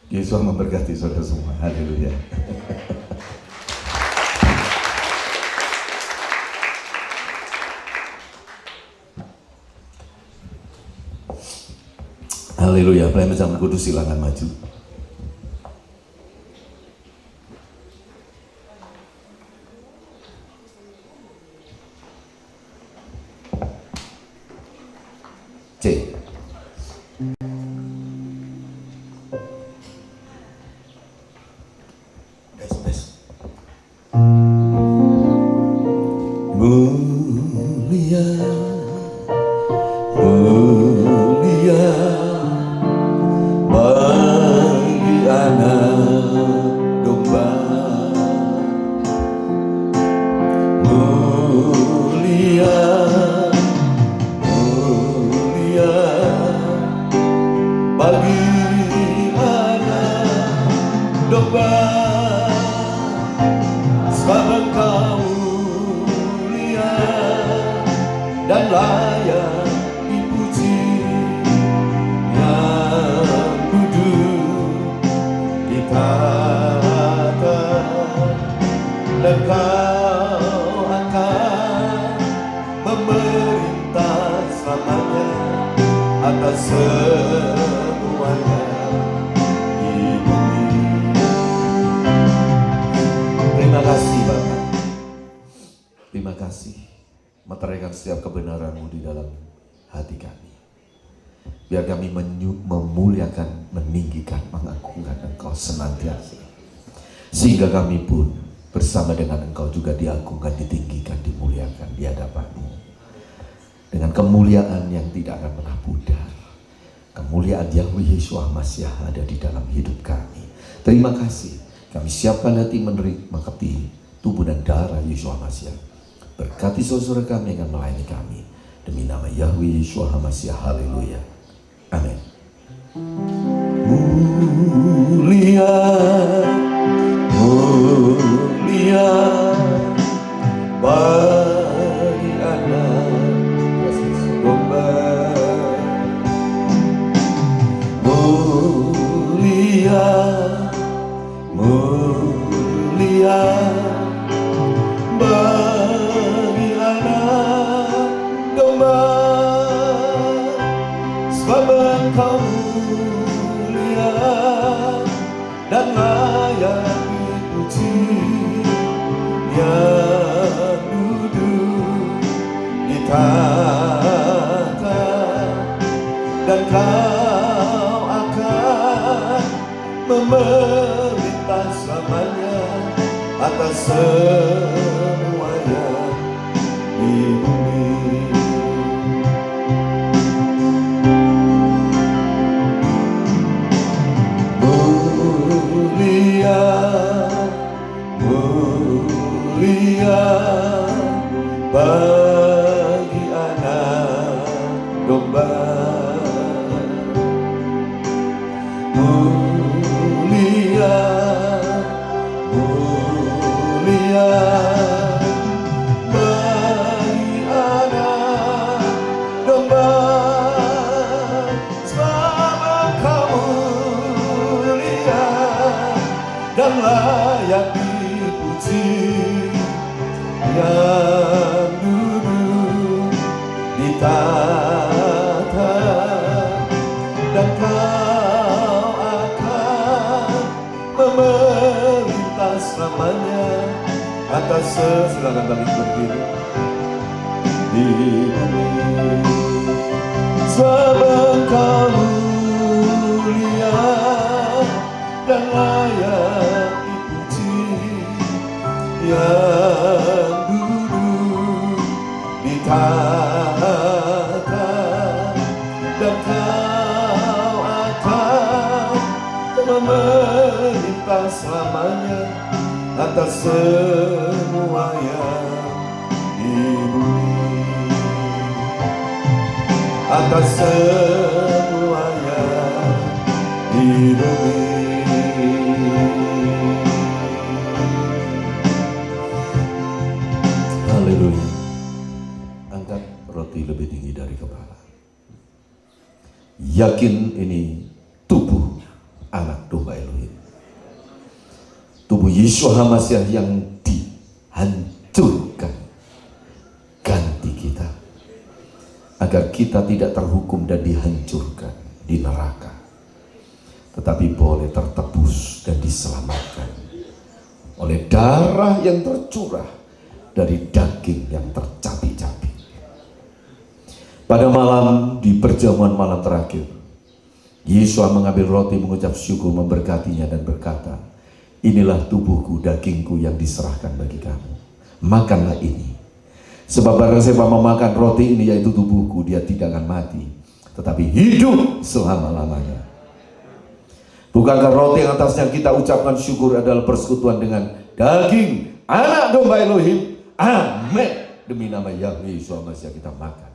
Yesus memberkati saudara semua. Haleluya. Haleluya. Pelayan Zaman Kudus silakan maju. C. bagi anak domba, sebab Engkau mulia dan layak dipuji, yang duduk di tahta, dan Kau akan memerintah selamanya atas semuanya di bumi. Terima kasih Bapak, terima kasih meteraikan setiap kebenaran-Mu di dalam hati kami. Biar kami memuliakan, meninggikan, mengagungkan Engkau senantiasa, sehingga kami pun bersama dengan Engkau juga diagungkan, ditinggikan, dimuliakan di hadapan-Mu dengan kemuliaan yang tidak akan pernah pudar. Kemuliaan Yahweh Yeshua Mashiach ada di dalam hidup kami. Terima kasih, kami siapkan hati mengerti tubuh dan darah Yeshua Mashiach. Berkati saudara kami yang akan melayani kami, demi nama Yahweh Yeshua Mashiach. Haleluya, amin. Mulia, mulia bagi anak domba, mulia, mulia bagi anak domba, sebab Engkau mulia dan layak dipuji, yang duduk di tahta, dan Kau akan memerintah selamanya atas semuanya di bumi. Mulia, mulia bagi anak domba, mulia, mulia bagi anak domba, sebab Engkau mulia dan layak dipuji, yang duduk di tahta, dan Kau akan memerintah selamanya atas silakan balik berdiri di bumi. Sebab Engkau mulia dan layak dipuji, yang duduk di tahta, dan Kau akan memerintah selamanya atas semuanya di bumi, atas semuanya di bumi. Haleluya. Angkat roti lebih tinggi dari kepala. Yakin ini tubuh anak domba Elohim, tubuh Yeshua HaMashiach yang dihancurkan ganti kita, agar kita tidak terhukum dan dihancurkan di neraka, tetapi boleh tertebus dan diselamatkan oleh darah yang tercurah dari daging yang tercapik-capik. Pada malam di perjamuan malam terakhir, Yesus mengambil roti, mengucap syukur, memberkatinya dan berkata, inilah tubuhku, dagingku yang diserahkan bagi kamu. Makanlah ini. Sebab barang siapa memakan roti ini, yaitu tubuhku, dia tidak akan mati, tetapi hidup selama-lamanya. Bukankah roti yang atasnya kita ucapkan syukur adalah persekutuan dengan daging anak domba Elohim? Amin. Demi nama Yahweh Yeshua Mashiach kita makan.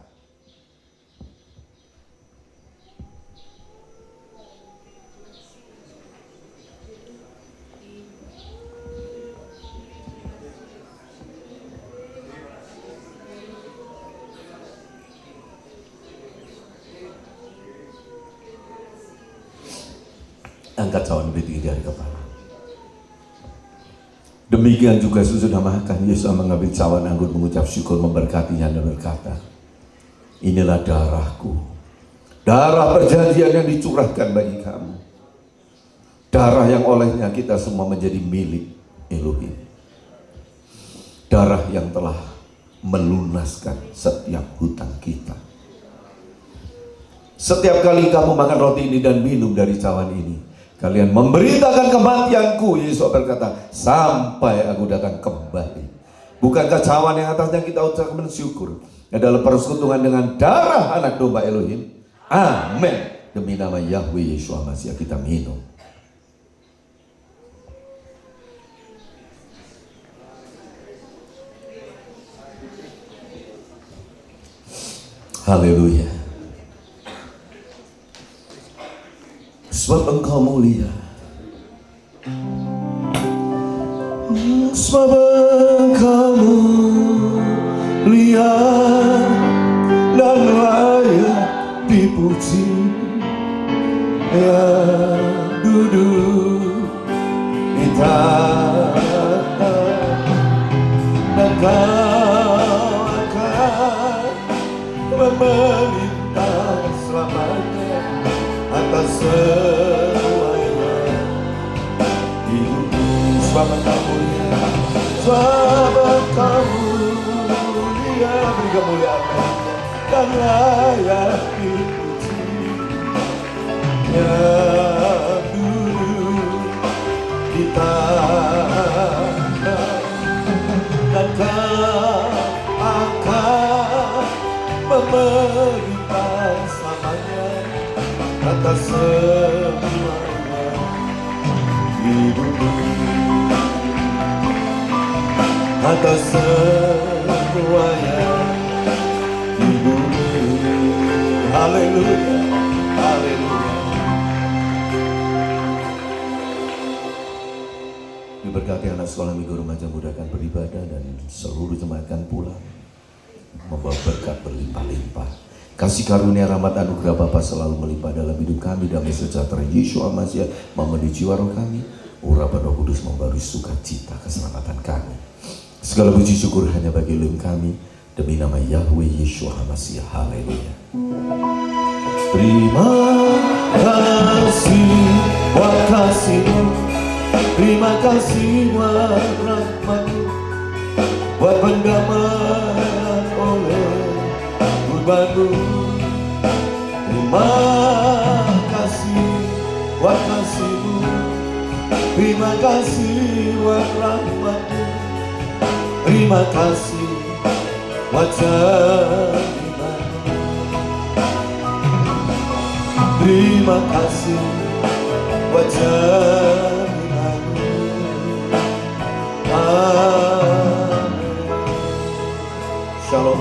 Angkat cawan lebih tinggi dari kepala. Demikian juga sesudah makan, Yesus mengambil cawan anggur, mengucap syukur, memberkatinya dan berkata, inilah darahku, darah perjanjian yang dicurahkan bagi kamu. Darah yang olehnya kita semua menjadi milik Elohim. Darah yang telah melunaskan setiap hutang kita. Setiap kali kamu makan roti ini dan minum dari cawan ini, kalian memberitakan kematianku, Yesus berkata, sampai aku datang kembali. Bukankah cawan yang atasnya kita ucapkan bersyukur adalah persekutuan dengan darah anak domba Elohim? Amin. Demi nama Yahweh Yeshua Mashiach kita minum. Haleluya. Sebab engkau mulia, sebab engkau mulia dan layak dipuji. Ya duduk di tanah dan kau akan memerintah selamanya atas semuanya hidupku. Sebab engkau mulia, sebab engkau mulia, beri kemuliaan dan layak dipuji. Ya duduk di tanah dan kau akan memerintah selamanya atas semuanya hidupmu, atas semuanya hidupmu. Haleluya, haleluya. Diberkati anak sekolah minggu remaja muda akan beribadah dan seluruh jemaat akan pulang membawa berkat berlimpah-limpah. Kasih karunia rahmat anugerah Bapa selalu melimpah dalam hidup kami. Damai sejahtera Yeshua Mashiach memenuhi jiwa roh kami. Urapan Roh Kudus membarui sukacita keselamatan kami. Segala puji syukur hanya bagi Elohim kami. Demi nama Yahweh Yeshua Mashiach. Haleluya. Terima kasih buat kasih-Mu, terima kasih buat rahmat-Mu, buat pendamaian oleh kurban-Mu. Terima kasih buat kasih-Mu, terima kasih buat rahmat-Mu, terima kasih buat jaminan-Mu. Terima kasih buat jaminan-Mu. Shalom.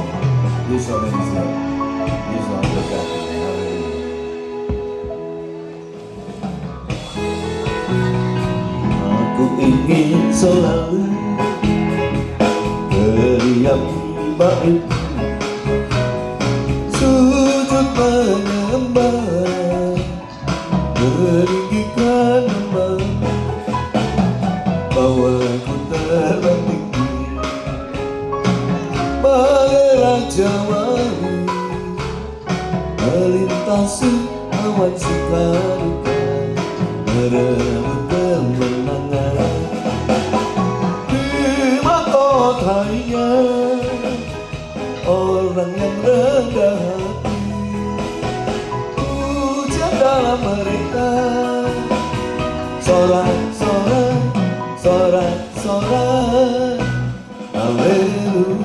Yesus Israel. Yesus berkati. Aku ingin selalu teriak baik, sujud menyembah, meninggikan nama, bahwa ku terbang tinggi bagai raja wali, melintasi awan suka duka, merebut kemenangan di mahkotanya orang yang rendah hati. Hujan dalam mereka, sorak-sorak, sorak-sorak, haleluya.